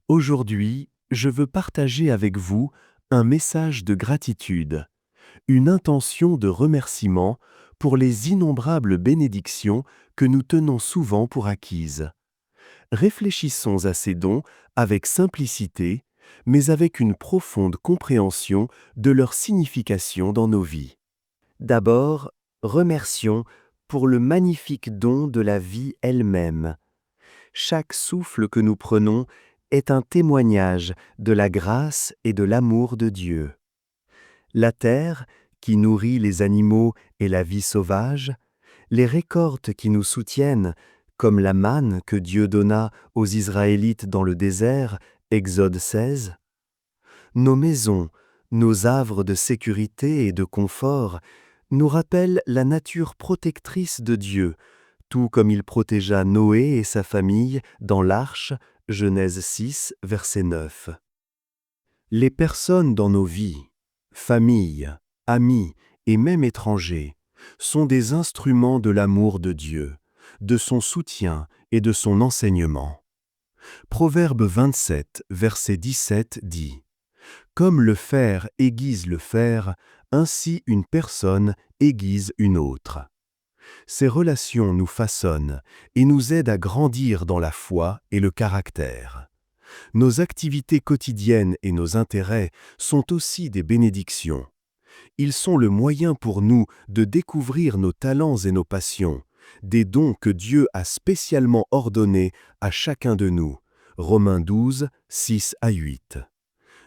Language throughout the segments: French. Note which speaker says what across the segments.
Speaker 1: Aujourd'hui, je veux partager avec vous un message de gratitude, une intention de remerciement pour les innombrables bénédictions que nous tenons souvent pour acquises. Réfléchissons à ces dons avec simplicité, mais avec une profonde compréhension de leur signification dans nos vies. D'abord, remercions pour le magnifique don de la vie elle-même. Chaque souffle que nous prenons est un témoignage de la grâce et de l'amour de Dieu. La terre, qui nourrit les animaux et la vie sauvage, les récoltes qui nous soutiennent, comme la manne que Dieu donna aux Israélites dans le désert, Exode 16, nos maisons, nos havres de sécurité et de confort, nous rappellent la nature protectrice de Dieu, tout comme il protégea Noé et sa famille dans l'arche, Genèse 6, verset 9. Les personnes dans nos vies, familles, amis et même étrangers, sont des instruments de l'amour de Dieu, de son soutien et de son enseignement. Proverbe 27, verset 17 dit « Comme le fer aiguise le fer, ainsi une personne aiguise une autre. » Ces relations nous façonnent et nous aident à grandir dans la foi et le caractère. Nos activités quotidiennes et nos intérêts sont aussi des bénédictions. Ils sont le moyen pour nous de découvrir nos talents et nos passions, des dons que Dieu a spécialement ordonnés à chacun de nous. Romains 12, 6 à 8.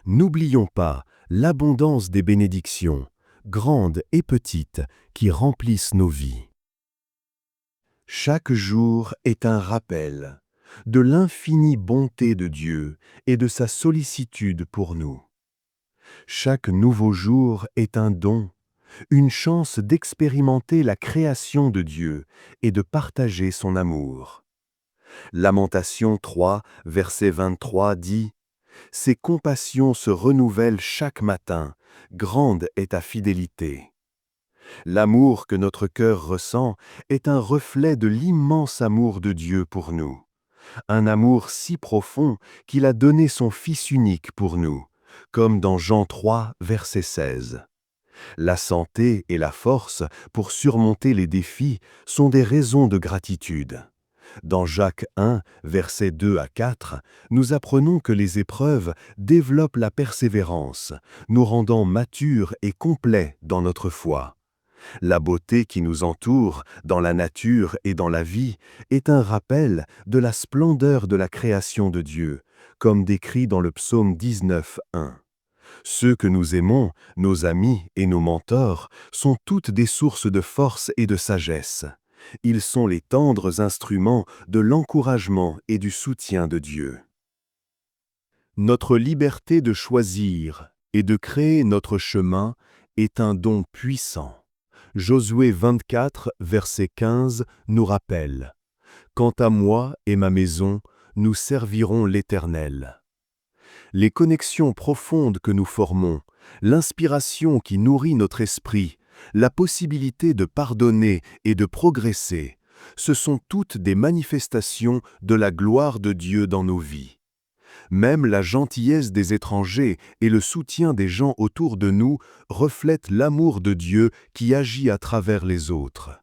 Speaker 1: N'oublions pas l'abondance des bénédictions, grandes et petites, qui remplissent nos vies. Chaque jour est un rappel de l'infinie bonté de Dieu et de sa sollicitude pour nous. Chaque nouveau jour est un don, une chance d'expérimenter la création de Dieu et de partager son amour. Lamentation 3, verset 23 dit « Ses compassions se renouvellent chaque matin, grande est ta fidélité. » L'amour que notre cœur ressent est un reflet de l'immense amour de Dieu pour nous. Un amour si profond qu'il a donné son Fils unique pour nous, comme dans Jean 3, verset 16. La santé et la force pour surmonter les défis sont des raisons de gratitude. Dans Jacques 1, versets 2 à 4, nous apprenons que les épreuves développent la persévérance, nous rendant matures et complets dans notre foi. La beauté qui nous entoure, dans la nature et dans la vie, est un rappel de la splendeur de la création de Dieu, comme décrit dans le psaume 19, 1. Ceux que nous aimons, nos amis et nos mentors, sont toutes des sources de force et de sagesse. Ils sont les tendres instruments de l'encouragement et du soutien de Dieu. Notre liberté de choisir et de créer notre chemin est un don puissant. Josué 24, verset 15 nous rappelle « Quant à moi et ma maison, nous servirons l'Éternel. » Les connexions profondes que nous formons, l'inspiration qui nourrit notre esprit, la possibilité de pardonner et de progresser, ce sont toutes des manifestations de la gloire de Dieu dans nos vies. Même la gentillesse des étrangers et le soutien des gens autour de nous reflètent l'amour de Dieu qui agit à travers les autres.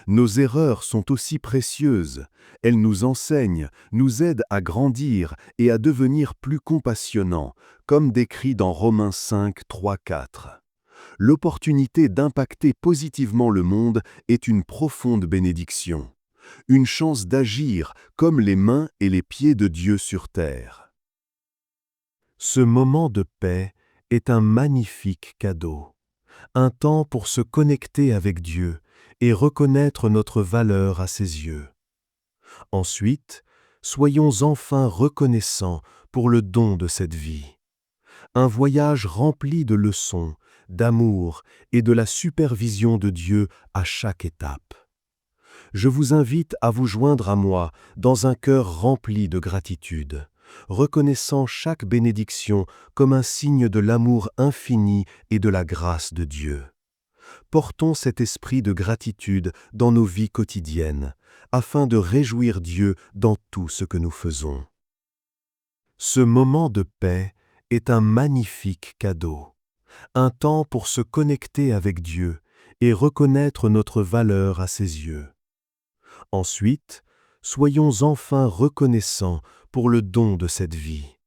Speaker 1: Nos erreurs sont aussi précieuses. Elles nous enseignent, nous aident à grandir et à devenir plus compassionnants, comme décrit dans Romains 5, 3, 4. L'opportunité d'impacter positivement le monde est une profonde bénédiction, une chance d'agir comme les mains et les pieds de Dieu sur terre. Ce moment de paix est un magnifique cadeau, un temps pour se connecter avec Dieu et reconnaître notre valeur à ses yeux. Ensuite, soyons enfin reconnaissants pour le don de cette vie. Un voyage rempli de leçons, d'amour et de la supervision de Dieu à chaque étape. Je vous invite à vous joindre à moi dans un cœur rempli de gratitude, reconnaissant chaque bénédiction comme un signe de l'amour infini et de la grâce de Dieu. Portons cet esprit de gratitude dans nos vies quotidiennes, afin de réjouir Dieu dans tout ce que nous faisons. Ce moment de paix est un magnifique cadeau, un temps pour se connecter avec Dieu et reconnaître notre valeur à ses yeux. Ensuite, soyons enfin reconnaissants pour le don de cette vie.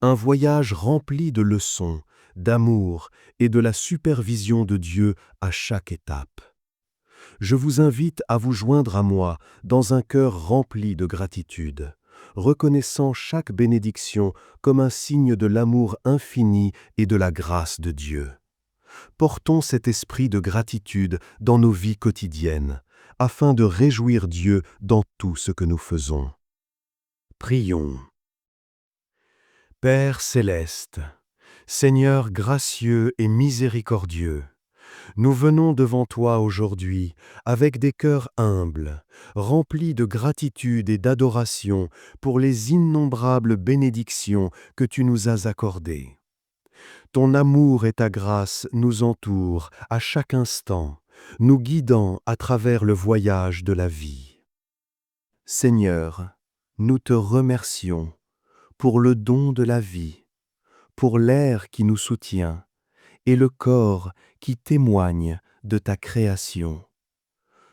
Speaker 1: Un voyage rempli de leçons, d'amour et de la supervision de Dieu à chaque étape. Je vous invite à vous joindre à moi dans un cœur rempli de gratitude, reconnaissant chaque bénédiction comme un signe de l'amour infini et de la grâce de Dieu. Portons cet esprit de gratitude dans nos vies quotidiennes, afin de réjouir Dieu dans tout ce que nous faisons. Prions. Père céleste, Seigneur gracieux et miséricordieux, nous venons devant toi aujourd'hui avec des cœurs humbles, remplis de gratitude et d'adoration pour les innombrables bénédictions que tu nous as accordées. Ton amour et ta grâce nous entourent à chaque instant, nous guidant à travers le voyage de la vie. Seigneur, nous te remercions pour le don de la vie, pour l'air qui nous soutient et le corps qui témoigne de ta création.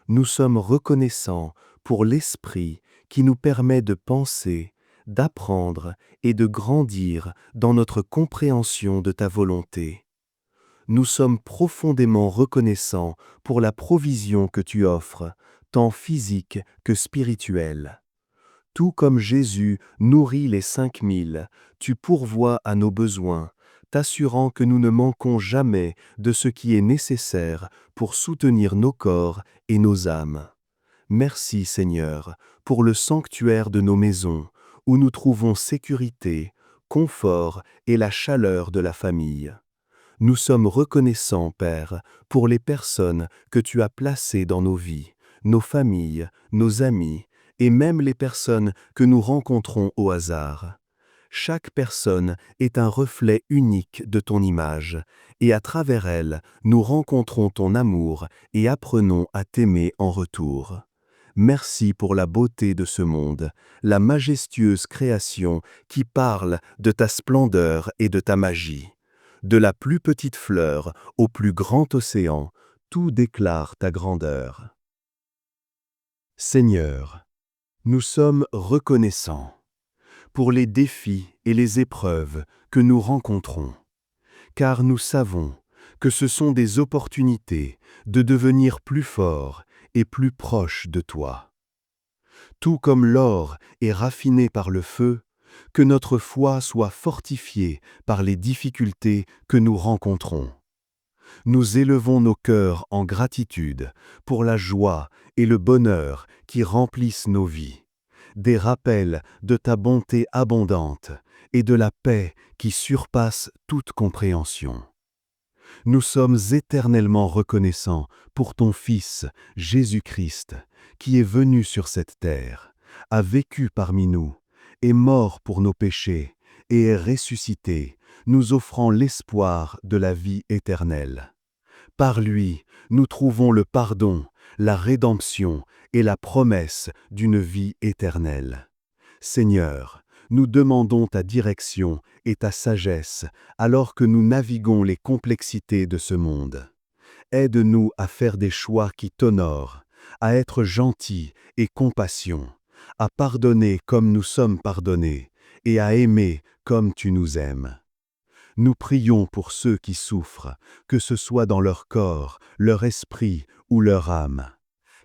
Speaker 1: Nous sommes reconnaissants pour l'esprit qui nous permet de penser, d'apprendre et de grandir dans notre compréhension de ta volonté. Nous sommes profondément reconnaissants pour la provision que tu offres, tant physique que spirituelle. Tout comme Jésus nourrit les 5000, tu pourvois à nos besoins, t'assurant que nous ne manquons jamais de ce qui est nécessaire pour soutenir nos corps et nos âmes. Merci Seigneur pour le sanctuaire de nos maisons, où nous trouvons sécurité, confort et la chaleur de la famille. Nous sommes reconnaissants, Père, pour les personnes que tu as placées dans nos vies, nos familles, nos amis, et même les personnes que nous rencontrons au hasard. Chaque personne est un reflet unique de ton image, et à travers elle, nous rencontrons ton amour et apprenons à t'aimer en retour. Merci pour la beauté de ce monde, la majestueuse création qui parle de ta splendeur et de ta magie. De la plus petite fleur au plus grand océan, tout déclare ta grandeur. Seigneur, nous sommes reconnaissants pour les défis et les épreuves que nous rencontrons, car nous savons que ce sont des opportunités de devenir plus forts et plus proches de toi. Tout comme l'or est raffiné par le feu, que notre foi soit fortifiée par les difficultés que nous rencontrons. Nous élevons nos cœurs en gratitude pour la joie et le bonheur qui remplissent nos vies, des rappels de ta bonté abondante et de la paix qui surpasse toute compréhension. Nous sommes éternellement reconnaissants pour ton Fils, Jésus-Christ, qui est venu sur cette terre, a vécu parmi nous, est mort pour nos péchés et est ressuscité, nous offrant l'espoir de la vie éternelle. Par lui, nous trouvons le pardon, la rédemption et la promesse d'une vie éternelle. Seigneur, nous demandons ta direction et ta sagesse alors que nous naviguons les complexités de ce monde. Aide-nous à faire des choix qui t'honorent, à être gentils et compassion, à pardonner comme nous sommes pardonnés et à aimer comme tu nous aimes. Nous prions pour ceux qui souffrent, que ce soit dans leur corps, leur esprit ou leur âme.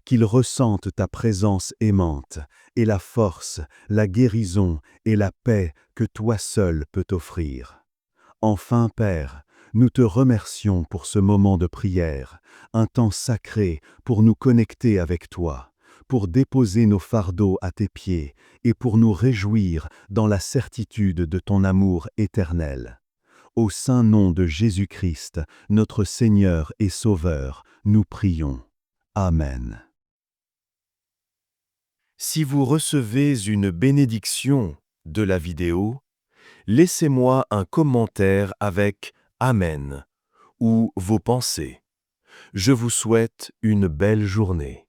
Speaker 1: Qu'ils ressentent ta présence aimante et la force, la guérison et la paix que toi seul peux offrir. Enfin, Père, nous te remercions pour ce moment de prière, un temps sacré pour nous connecter avec toi, pour déposer nos fardeaux à tes pieds et pour nous réjouir dans la certitude de ton amour éternel. Au saint nom de Jésus-Christ, notre Seigneur et Sauveur, nous prions. Amen. Si vous recevez une bénédiction de la vidéo, laissez-moi un commentaire avec « Amen » ou vos pensées. Je vous souhaite une belle journée.